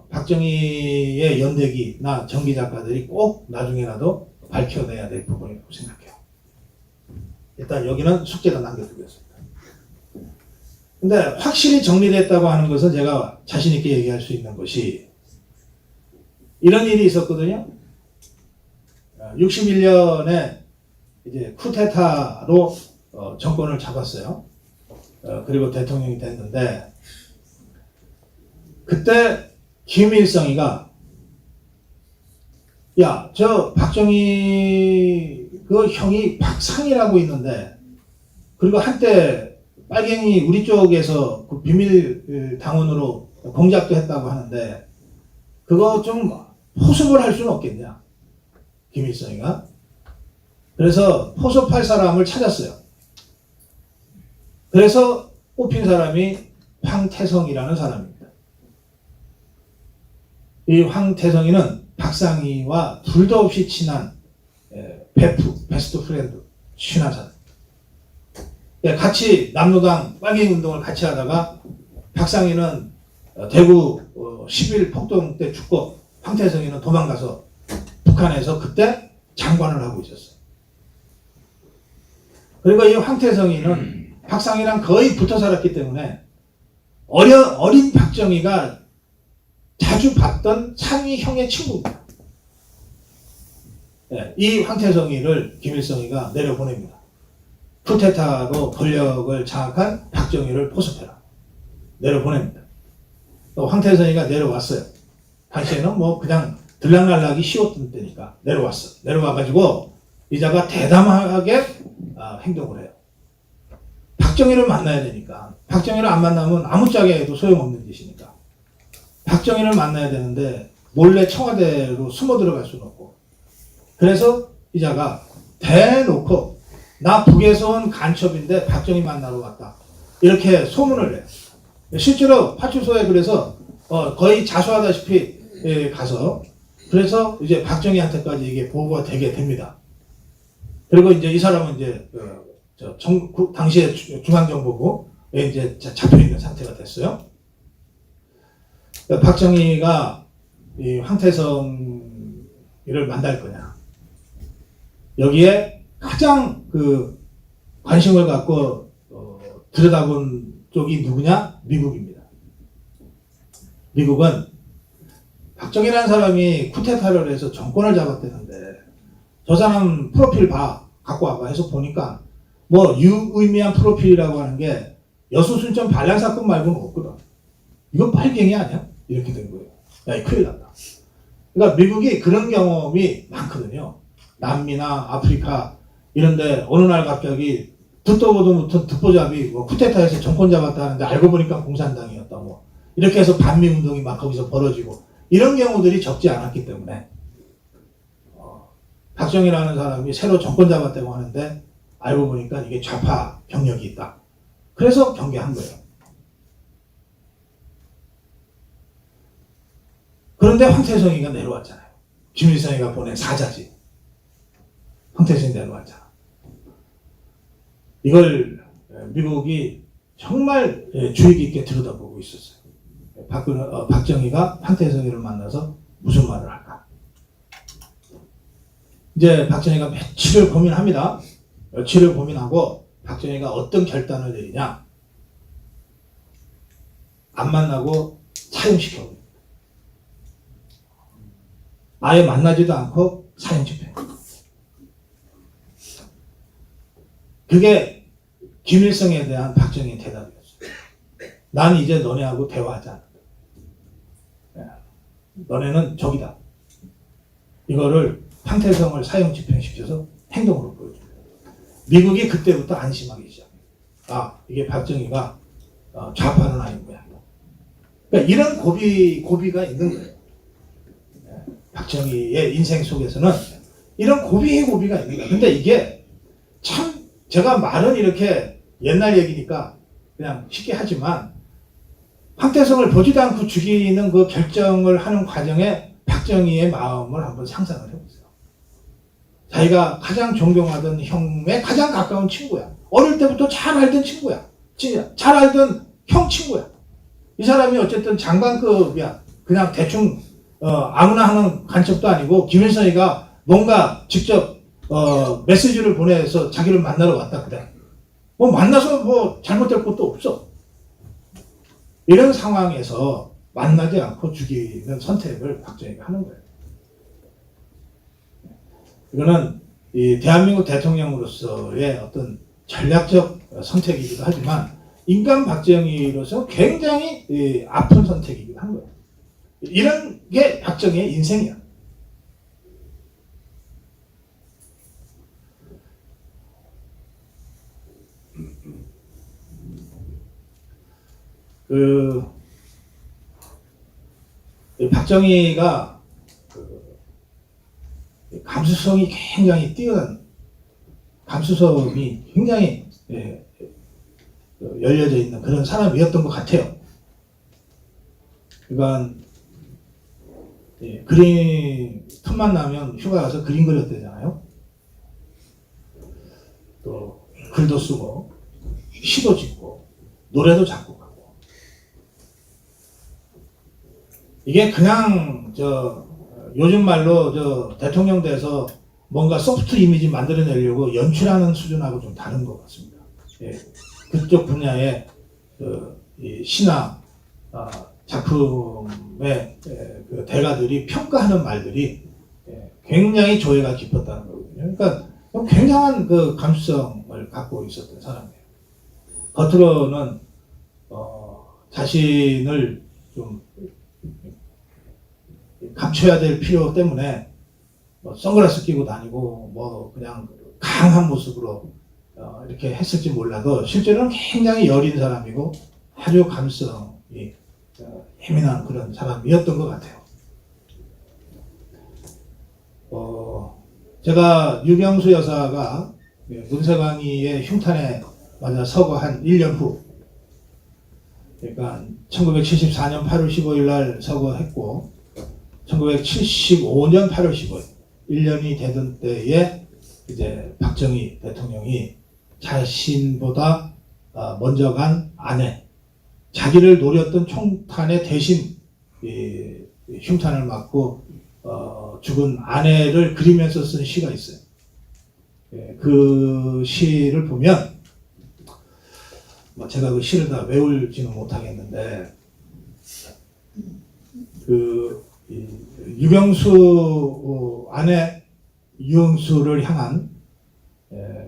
박정희의 연대기나 전기 작가들이 꼭 나중에라도 밝혀내야 될 부분이라고 생각해요. 일단 여기는 숙제로 남겨두겠습니다. 근데 확실히 정리됐다고 하는 것은 제가 자신 있게 얘기할 수 있는 것이 이런 일이 있었거든요. 61년에 이제 쿠데타로 정권을 잡았어요. 그리고 대통령이 됐는데 그때 김일성이가 저 박정희 그 형이 박상이라고 있는데 그리고 한때 빨갱이 우리 쪽에서 그 비밀 당원으로 공작도 했다고 하는데 그거 좀 포섭을 할 수는 없겠냐 김일성이가. 그래서 포섭할 사람을 찾았어요. 그래서 뽑힌 사람이 황태성이라는 사람입니다. 이 황태성이는 박상희와 둘도 없이 친한 베스트 프렌드, 친한 사람. 같이 남로당 빨갱이 운동을 같이 하다가 박상희는 대구 10일 폭동 때 죽고 황태성이는 도망가서 북한에서 그때 장관을 하고 있었어요. 그리고 이 황태성이는 박상희랑 거의 붙어 살았기 때문에 어린 박정희가 자주 봤던 상희 형의 친구입니다. 이 황태성이를 김일성이가 내려보냅니다. 쿠데타로 권력을 장악한 박정희를 포섭해라. 내려보냅니다. 또 황태성이가 내려왔어요. 당시에는 뭐 그냥 들락날락이 쉬웠던 때니까 내려왔어. 내려와가지고 이자가 대담하게 행동을 해요. 박정희를 만나야 되니까 박정희를 안 만나면 아무짝에 해도 소용없는 짓이니까 박정희를 만나야 되는데 몰래 청와대로 숨어 들어갈 수는 없고 그래서 이자가 대놓고 나 북에서 온 간첩인데 박정희 만나러 왔다 이렇게 소문을 내요. 실제로 파출소에 그래서 거의 자수하다시피 가서 그래서 이제 박정희한테까지 이게 보고가 되게 됩니다. 그리고 이제 이 사람은 이제 당시에 중앙정보부에 이제 잡혀 있는 상태가 됐어요. 박정희가 이 황태성이를 만날 거냐. 여기에 가장 관심을 갖고 들여다본 쪽이 누구냐? 미국입니다. 미국은 박정희라는 사람이 쿠데타를 해서 정권을 잡았다는데 저 사람 프로필 갖고 와봐 해서 보니까 뭐 유의미한 프로필이라고 하는 게 여수순천 반란 사건 말고는 없거든. 이거 빨갱이 아니야? 이렇게 된 거예요. 야, 이 큰일 났다. 그러니까 미국이 그런 경험이 많거든요. 남미나 아프리카 이런데 어느 날 갑자기 듣도 보도 못한 듣보잡이 뭐 쿠데타에서 정권 잡았다는데 알고 보니까 공산당이었다 뭐 이렇게 해서 반미운동이 막 거기서 벌어지고 이런 경우들이 적지 않았기 때문에 박정희라는 사람이 새로 정권 잡았다고 하는데 알고 보니까 이게 좌파 병력이 있다. 그래서 경계한 거예요. 그런데 황태성이가 내려왔잖아요. 김일성이가 보낸 사자지. 황태성이 내려왔잖아. 이걸 미국이 정말 주의 깊게 들여다보고 있었어요. 박정희가 황태성이를 만나서 무슨 말을 할까? 이제 박정희가 며칠을 고민합니다. 며칠을 고민하고 박정희가 어떤 결단을 내리냐? 안 만나고 사형시켜. 아예 만나지도 않고 사형 집행. 그게 김일성에 대한 박정희의 대답이었어요. 난 이제 너네하고 대화하지 않는다. 너네는 적이다. 이거를 황태성을 사형 집행시켜서 행동으로 보여줍니다. 미국이 그때부터 안심하기 시작해요. 아, 이게 박정희가 좌파는 아닌 거야. 그러니까 이런 고비가 있는 거예요. 박정희의 인생 속에서는 이런 고비가 있는 거예요. 근데 이게 참 제가 말은 이렇게 옛날 얘기니까 그냥 쉽게 하지만 황태성을 보지도 않고 죽이는 그 결정을 하는 과정에 박정희의 마음을 한번 상상을 해보세요. 자기가 가장 존경하던 형의 가장 가까운 친구야. 어릴 때부터 잘 알던 친구야. 잘 알던 형 친구야. 이 사람이 어쨌든 장관급이야. 그냥 대충 아무나 하는 간첩도 아니고 김일성이가 뭔가 직접 메시지를 보내서 자기를 만나러 왔다 그래. 뭐 만나서 뭐 잘못될 것도 없어. 이런 상황에서 만나지 않고 죽이는 선택을 박정희가 하는 거예요. 이거는 이 대한민국 대통령으로서의 어떤 전략적 선택이기도 하지만 인간 박정희로서 굉장히 아픈 선택이기도 한 거예요. 이런 게 박정희의 인생이야. 박정희가 감수성이 굉장히 뛰어난, 감수성이 굉장히 열려져 있는 그런 사람이었던 것 같아요. 그러니까 그림 틈만 나면 휴가 가서 그림 그렸대잖아요. 또 글도 쓰고 시도 짓고 노래도 작곡하고. 이게 그냥 요즘 말로 대통령 돼서 뭔가 소프트 이미지 만들어내려고 연출하는 수준하고 좀 다른 것 같습니다. 그쪽 분야의 이 신화 작품의 그 대가들이 평가하는 말들이 굉장히 조예가 깊었다는 거거든요. 그러니까 굉장한 그 감수성을 갖고 있었던 사람이에요. 겉으로는 자신을 좀 감춰야 될 필요 때문에 선글라스 끼고 다니고 그냥 강한 모습으로 이렇게 했을지 몰라도 실제로는 굉장히 여린 사람이고 아주 감성이 예민한 그런 사람이었던 것 같아요. 제가 유경수 여사가 문세광이의 흉탄에 맞아 서거한 1년 후, 그러니까 1974년 8월 15일 날 서거했고 1975년 8월 15일 1년이 되던 때에 이제 박정희 대통령이 자신보다 먼저 간 아내, 자기를 노렸던 총탄에 대신 흉탄을 맞고 죽은 아내를 그리면서 쓴 시가 있어요. 그 시를 보면 제가 그 시를 다 외울지는 못하겠는데 유경수 아내 유영수를 향한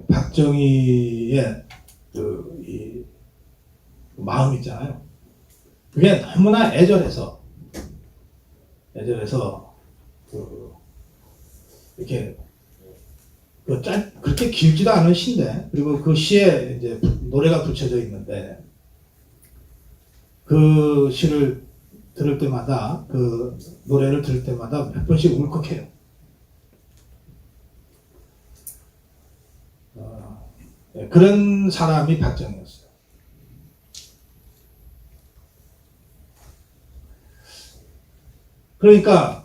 박정희의 이 마음 있잖아요. 그게 너무나 애절해서 이렇게 그렇게 길지도 않은 시인데, 그리고 그 시에 이제 노래가 붙여져 있는데 그 시를 들을 때마다, 그 노래를 들을 때마다 몇 번씩 울컥해요. 그런 사람이 박정희였어요. 그러니까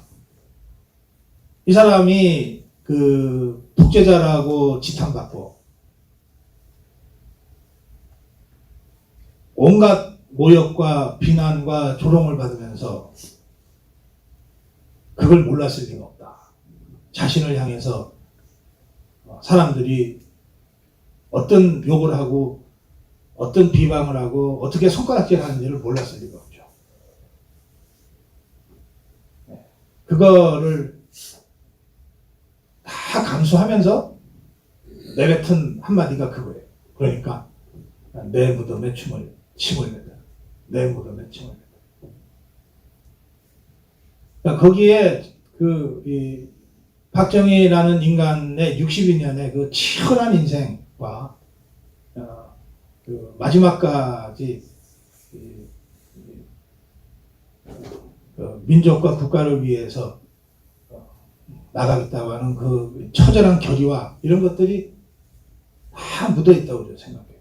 이 사람이 그 독재자라고 지탄받고 온갖 모욕과 비난과 조롱을 받으면서 그걸 몰랐을 리가 없다. 자신을 향해서 사람들이 어떤 욕을 하고 어떤 비방을 하고 어떻게 손가락질 하는지를 몰랐을 리가 없죠. 그거를 다 감수하면서 내뱉은 한마디가 그거예요. 그러니까 내 무덤에 침을 내다. 내 무덤에 침을 내다. 그러니까 거기에 이 박정희라는 인간의 62년의 그 치열한 인생과 그 마지막까지 그 민족과 국가를 위해서 나가겠다고 하는 그 처절한 결의와 이런 것들이 다 묻어 있다고 생각해요.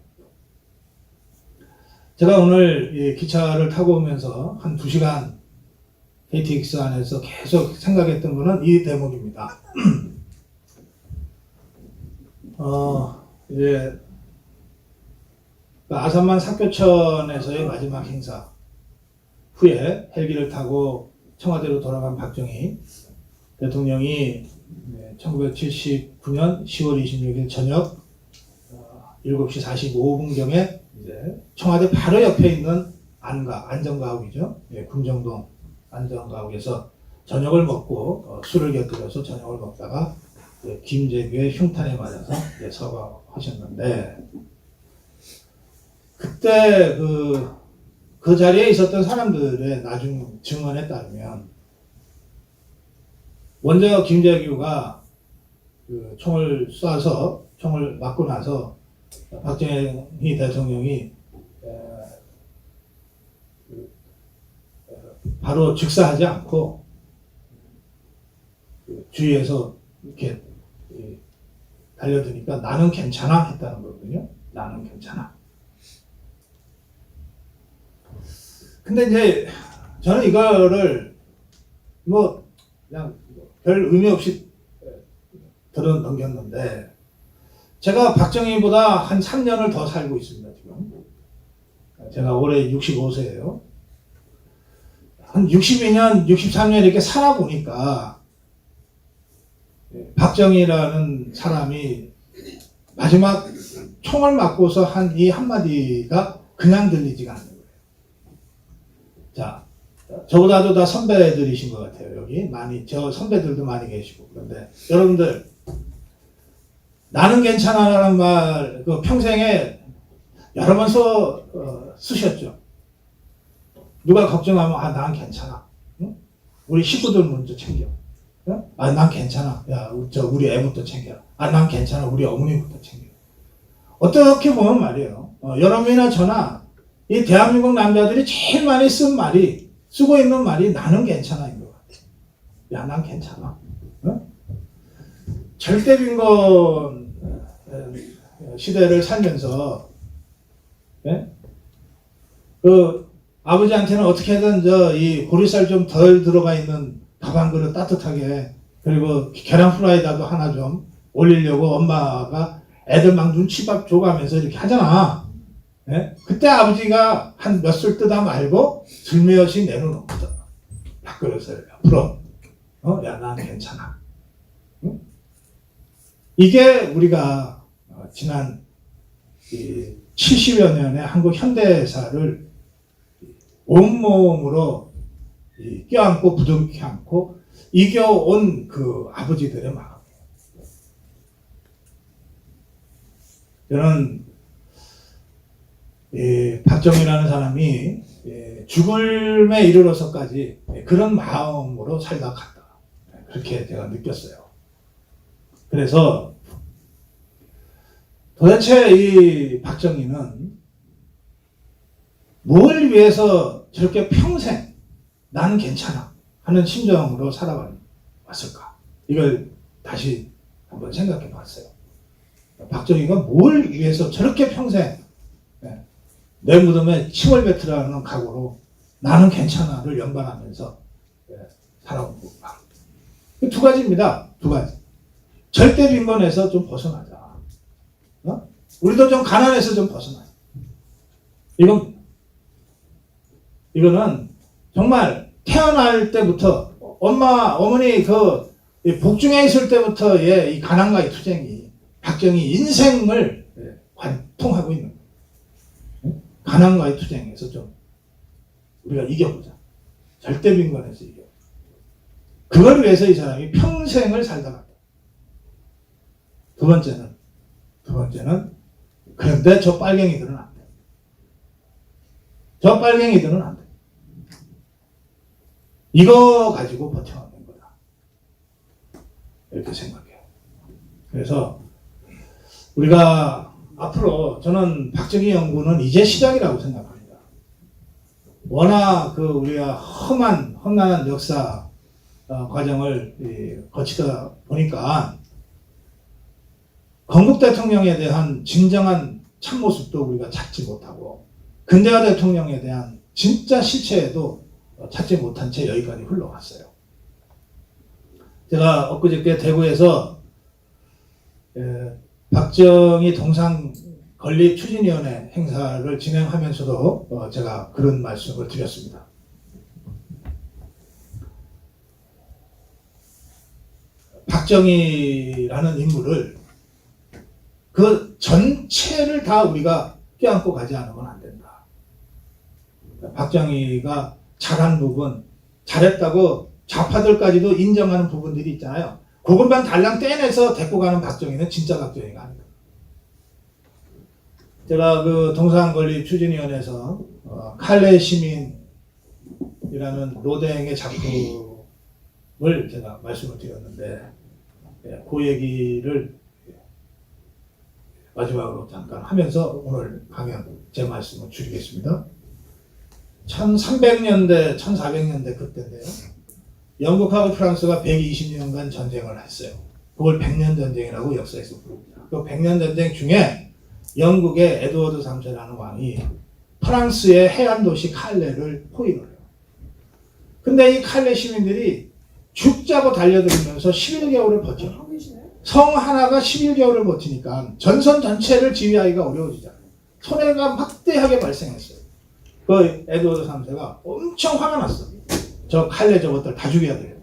제가 오늘 이 기차를 타고 오면서 한 2시간 KTX 안에서 계속 생각했던 거는 이 대목입니다. 이제 아산만 사교천에서의 마지막 행사 후에 헬기를 타고 청와대로 돌아간 박정희 대통령이 1979년 10월 26일 저녁 7시 45분경에 이제 청와대 바로 옆에 있는 안정가옥이죠. 궁정동 안정가옥에서 저녁을 먹고 술을 곁들여서 저녁을 먹다가 김재규의 흉탄에 맞아서 사망하셨는데, 그때 그 자리에 있었던 사람들의 나중 증언에 따르면 먼저 김재규가 그 총을 쏴서 총을 맞고 나서 박정희 대통령이 바로 즉사하지 않고 주위에서 이렇게 달려드니까 나는 괜찮아 했다는 거거든요. 나는 괜찮아. 근데 이제 저는 이거를 뭐 그냥 별 의미 없이 들어 넘겼는데, 제가 박정희보다 한 3년을 더 살고 있습니다. 지금 제가 올해 65세예요. 한 62년, 63년 이렇게 살아보니까 박정희라는 사람이 마지막 총을 맞고서 한 이 한마디가 그냥 들리지가 않는 거예요. 자, 저보다도 다 선배들이신 것 같아요. 여기 저 선배들도 많이 계시고. 그런데 여러분들, 나는 괜찮아라는 말 그 평생에 여러 번 쓰셨죠. 누가 걱정하면 난 괜찮아. 응? 우리 식구들 먼저 챙겨. 응? 난 괜찮아. 야, 우리 애부터 챙겨라. 난 괜찮아. 우리 어머니부터 챙겨. 어떻게 보면 말이에요. 여러분이나 저나 이 대한민국 남자들이 제일 많이 쓰고 있는 말이 나는 괜찮아인 것 같아. 야, 난 괜찮아. 응? 절대 빈곤 시대를 살면서 아버지한테는 어떻게든 이 보리쌀 좀 덜 들어가 있는 밥 한 그릇 따뜻하게, 그리고 계란 프라이라도 하나 좀 올리려고 엄마가 애들 막 눈치밥 줘가면서 이렇게 하잖아. 그때 아버지가 한 몇 술 뜨다 말고 들메어시 내려놓거든. 밥그릇을 앞으로. 야, 난 괜찮아. 응? 이게 우리가 지난 70여 년의 한국 현대사를 온몸으로 껴안고 부둥켜 안고 이겨온 그 아버지들의 마음이에요. 저는 박정희라는 사람이 죽음에 이르러서까지 그런 마음으로 살다 갔다. 그렇게 제가 느꼈어요. 그래서 도대체 이 박정희는 뭘 위해서 저렇게 평생 나는 괜찮아 하는 심정으로 살아왔을까? 이걸 다시 한번 생각해 봤어요. 박정희가 뭘 위해서 저렇게 평생 내 무덤에 침을 뱉으라는 각오로 나는 괜찮아를 연반하면서 살아온 것과 두 가지입니다. 두 가지. 절대 빈곤에서 좀 벗어나자. 우리도 좀 가난해서 좀 벗어나자. 이거는 정말 태어날 때부터 어머니 그 복중에 있을 때부터의 이 가난과의 투쟁이 박정희 인생을 관통하고 있는 거예요. 가난과의 투쟁에서 좀 우리가 이겨보자. 절대 빈곤에서 이겨. 그걸 위해서 이 사람이 평생을 살다 갔다. 두 번째는 그런데 저 빨갱이들은 안 돼. 저 빨갱이들은 안 돼. 이거 가지고 버텨내는 거다. 이렇게 생각해요. 그래서 우리가 앞으로 저는 박정희 연구는 이제 시작이라고 생각합니다. 워낙 우리가 험난한 역사 과정을 거치다 보니까 건국 대통령에 대한 진정한 참모습도 우리가 찾지 못하고 근대화 대통령에 대한 진짜 실체도 찾지 못한 채 여기까지 흘러왔어요. 제가 엊그저께 대구에서 박정희 동상 건립 추진위원회 행사를 진행하면서도 제가 그런 말씀을 드렸습니다. 박정희라는 인물을 그 전체를 다 우리가 껴안고 가지 않으면 안 된다. 박정희가 잘한 부분, 잘했다고 좌파들까지도 인정하는 부분들이 있잖아요. 그것만 달랑 떼내서 데리고 가는 박정희는 진짜 박정희가 아니다. 제가 그 동상건립 추진위원회에서 칼레 시민이라는 노댕의 작품을 제가 말씀을 드렸는데 그 얘기를 마지막으로 잠깐 하면서 오늘 강연 제 말씀을 줄이겠습니다. 1300년대, 1400년대 그때인데요. 영국하고 프랑스가 120년간 전쟁을 했어요. 그걸 100년 전쟁이라고 역사에서 부릅니다. 그 100년 전쟁 중에 영국의 에드워드 3세라는 왕이 프랑스의 해안 도시 칼레를 포위를 해요. 근데 이 칼레 시민들이 죽자고 달려들면서 11개월을 버텨요. 성 하나가 11개월을 버티니까 전선 전체를 지휘하기가 어려워지잖아요. 손해가 막대하게 발생했어요. 그 에드워드 3세가 엄청 화가 났어. 저 칼레 저것들 다 죽여야 되겠다.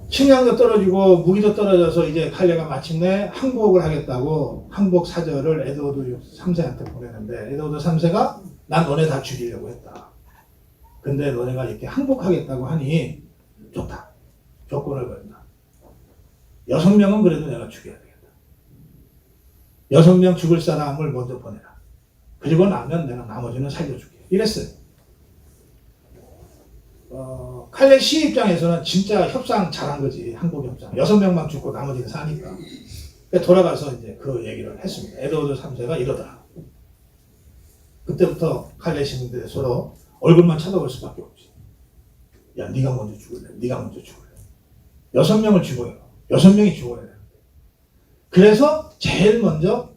식량도 떨어지고 무기도 떨어져서 이제 칼레가 마침내 항복을 하겠다고 항복 사절을 에드워드 3세한테 보내는데 에드워드 3세가 난 너네 다 죽이려고 했다. 근데 너네가 이렇게 항복하겠다고 하니 좋다. 조건을 걸다. 6명은 그래도 내가 죽여야 되겠다. 6명 죽을 사람을 먼저 보내라. 그리고 나면 내가 나머지는 살려줄게. 이랬어요. 칼레 시 입장에서는 진짜 협상 잘한 거지. 항복 협상. 6명만 죽고 나머지는 사니까. 돌아가서 이제 그 얘기를 했습니다. 에드워드 3세가 이러더라. 그때부터 칼레 시민들이 서로 얼굴만 쳐다볼 수밖에 없지. 야, 네가 먼저 죽을래. 네가 먼저 죽을래. 6명을 죽어요. 6명이 죽어야 돼. 그래서 제일 먼저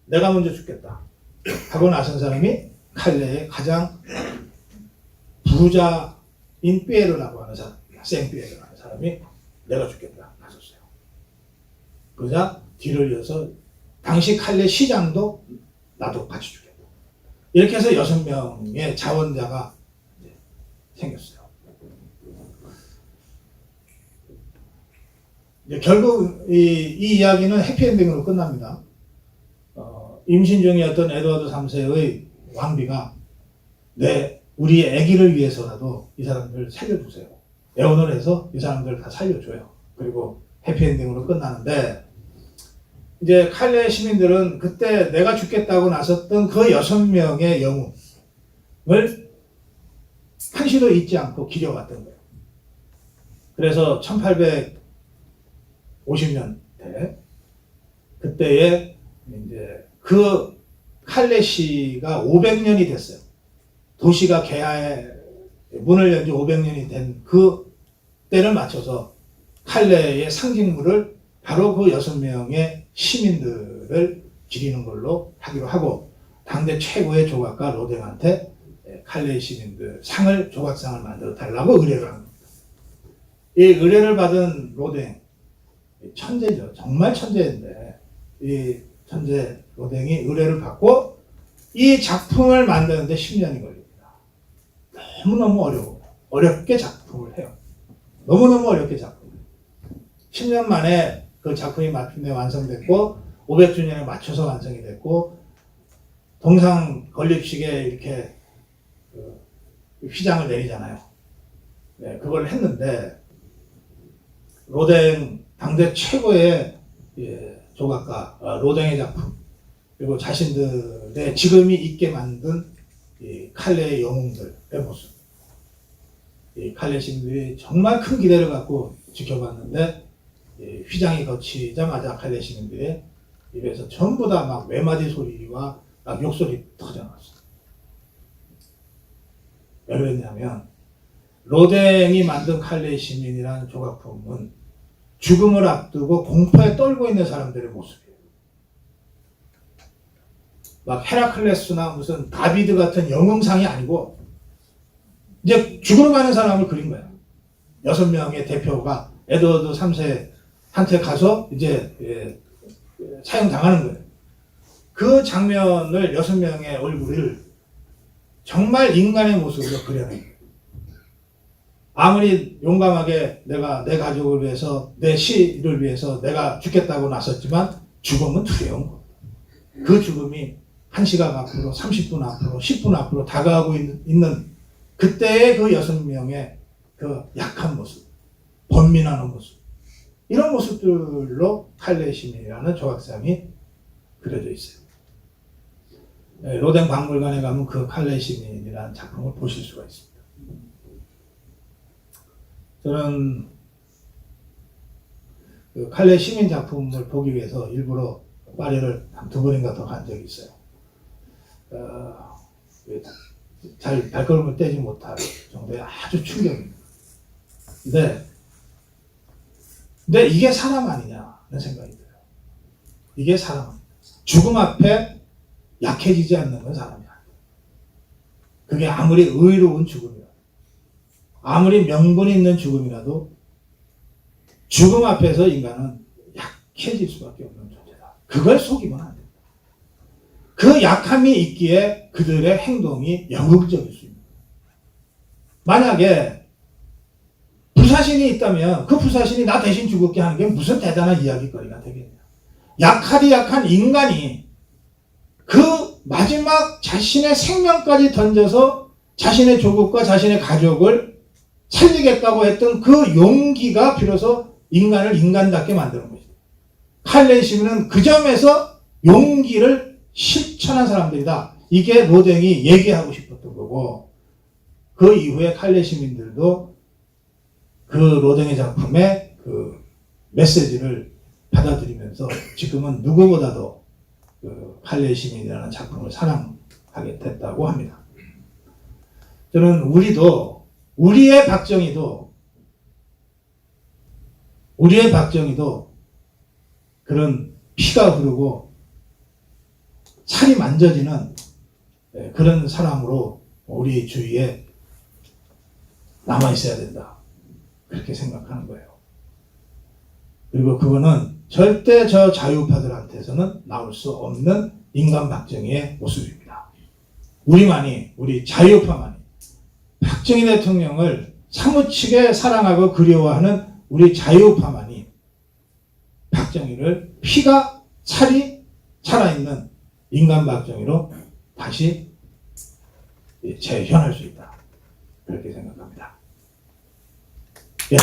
내가 먼저 죽겠다 하고 나선 사람이 칼레의 가장 부자인 피에르라고 하는 사람, 생피에르라는 사람이 내가 죽겠다 나섰어요. 그러자 뒤를 이어서 당시 칼레 시장도 나도 같이 죽겠다. 이렇게 해서 6명의 자원자가 생겼어요. 결국 이 이야기는 해피엔딩으로 끝납니다. 임신 중이었던 에드워드 3세의 왕비가 우리의 아기를 위해서라도 이 사람들 살려주세요. 애원을 해서 이 사람들 다 살려줘요. 그리고 해피엔딩으로 끝나는데 이제 칼레 시민들은 그때 내가 죽겠다고 나섰던 그 6명의 영웅을 한시도 잊지 않고 기려왔던 거예요. 그래서 1850년대 그때에 이제 그 칼레시가 500년이 됐어요. 도시가 개화에 문을 연 지 500년이 된 그 때를 맞춰서 칼레의 상징물을 바로 그 6명의 시민들을 기리는 걸로 하기로 하고, 당대 최고의 조각가 로댕한테 칼레 시민들 상을, 조각상을 만들어 달라고 의뢰를 합니다. 이 의뢰를 받은 로댕, 천재죠. 정말 천재인데, 이 천재 로댕이 의뢰를 받고 이 작품을 만드는데 10년이 걸립니다. 너무너무 어렵게 작품을 해요. 너무너무 어렵게 작품을 해요. 10년 만에 그 작품이 마침내 완성됐고 500주년에 맞춰서 완성이 됐고, 동상 건립식에 이렇게 휘장을 내리잖아요. 네, 그걸 했는데 로댕, 당대 최고의 조각가 로댕의 작품, 그리고 자신들의 지금이 있게 만든 이 칼레의 영웅들의 모습, 이 칼레 시민들이 정말 큰 기대를 갖고 지켜봤는데, 휘장이 거치자마자 칼레 시민들의 입에서 전부 다 막 외마디 소리와 막 욕설이 터져나왔어요. 왜 그랬냐면, 로댕이 만든 칼레 시민이라는 조각품은 죽음을 앞두고 공포에 떨고 있는 사람들의 모습이에요. 막 헤라클레스나 무슨 다비드 같은 영웅상이 아니고 이제 죽으러 가는 사람을 그린 거예요. 6명의 대표가 에드워드 3세한테 가서 이제 사형당하는 거예요. 그 장면을 6명의 얼굴을 정말 인간의 모습으로 그려내요. 아무리 용감하게 내가 내 가족을 위해서, 내 시를 위해서 내가 죽겠다고 나섰지만 죽음은 두려운 거예요. 그 죽음이 1시간 앞으로, 30분 앞으로, 10분 앞으로 다가오고 있는 그때의 그 6명의 그 약한 모습, 번민하는 모습, 이런 모습들로 칼레 시민이라는 조각상이 그려져 있어요. 로댕 박물관에 가면 그 칼레 시민이라는 작품을 보실 수가 있습니다. 저는 그 칼레 시민 작품을 보기 위해서 일부러 파리를 한 2번인가 더 간 적이 있어요. 잘 발걸음을 떼지 못할 정도의 아주 충격입니다. 근데 이게 사람 아니냐는 생각이 들어요. 이게 사람 아니냐. 죽음 앞에 약해지지 않는 건 사람이 아니야. 그게 아무리 의로운 죽음이라도, 아무리 명분이 있는 죽음이라도 죽음 앞에서 인간은 약해질 수밖에 없는 존재다. 그걸 속이면 안 된다. 그 약함이 있기에 그들의 행동이 영웅적일 수 있는 거예요. 만약에 부사신이 있다면 그 부사신이 나 대신 죽을게 하는 게 무슨 대단한 이야기거리가 되겠냐. 약한 인간이 그 마지막 자신의 생명까지 던져서 자신의 조국과 자신의 가족을 살리겠다고 했던 그 용기가 비로소 인간을 인간답게 만드는 것이다. 칼레 시민은 그 점에서 용기를 실천한 사람들이다. 이게 로댕이 얘기하고 싶었던 거고, 그 이후에 칼레 시민들도 그 로댕의 작품의 그 메시지를 받아들이면서 지금은 누구보다도 그 칼레 시민이라는 작품을 사랑하게 됐다고 합니다. 저는 우리의 박정희도 그런 피가 흐르고 살이 만져지는 그런 사람으로 우리 주위에 남아 있어야 된다. 그렇게 생각하는 거예요. 그리고 그거는 절대 저 자유파들한테서는 나올 수 없는 인간 박정희의 모습입니다. 우리 자유파만이 박정희 대통령을 사무치게 사랑하고 그리워하는 우리 자유파만이 박정희를 피가 살이 살아있는 인간 박정희로 다시 재현할 수 있다. 그렇게 생각합니다. 예.